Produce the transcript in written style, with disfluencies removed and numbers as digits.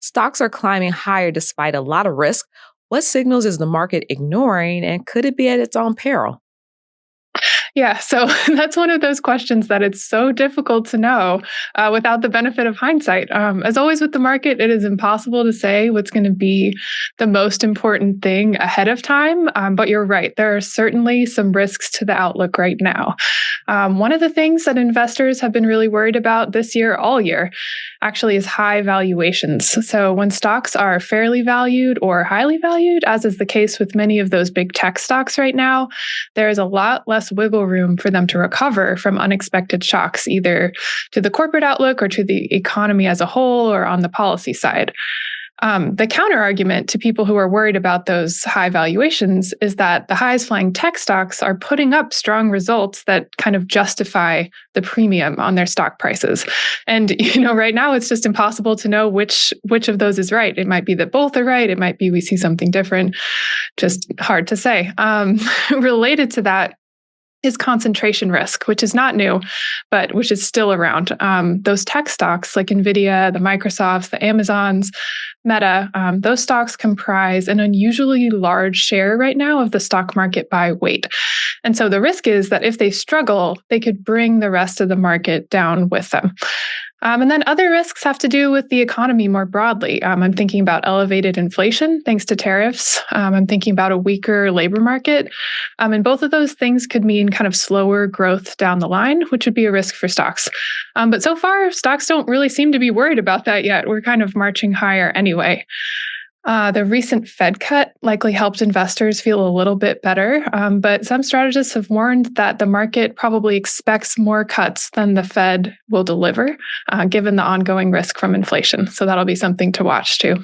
Stocks are climbing higher despite a lot of risk. What signals is the market ignoring, and could it be at its own peril? Yeah, so that's one of those questions that it's so difficult to know without the benefit of hindsight. As always with the market, it is impossible to say what's going to be the most important thing ahead of time. But you're right, there are certainly some risks to the outlook right now. One of the things that investors have been really worried about this year, all year, actually is high valuations. So when stocks are fairly valued or highly valued, as is the case with many of those big tech stocks right now, there is a lot less wiggle room for them to recover from unexpected shocks, either to the corporate outlook or to the economy as a whole or on the policy side. The counter argument to people who are worried about those high valuations is that the highest flying tech stocks are putting up strong results that kind of justify the premium on their stock prices. And right now it's just impossible to know which of those is right. It might be that both are right. It might be we see something different. Just hard to say. Related to that is concentration risk, which is not new, but which is still around. Those tech stocks like NVIDIA, the Microsofts, the Amazons, Meta, those stocks comprise an unusually large share right now of the stock market by weight. And so the risk is that if they struggle, they could bring the rest of the market down with them. And then other risks have to do with the economy more broadly. I'm thinking about elevated inflation thanks to tariffs. I'm thinking about a weaker labor market. And both of those things could mean kind of slower growth down the line, which would be a risk for stocks. But so far, stocks don't really seem to be worried about that yet. We're kind of marching higher anyway. The recent Fed cut likely helped investors feel a little bit better, but some strategists have warned that the market probably expects more cuts than the Fed will deliver, given the ongoing risk from inflation. So that'll be something to watch too.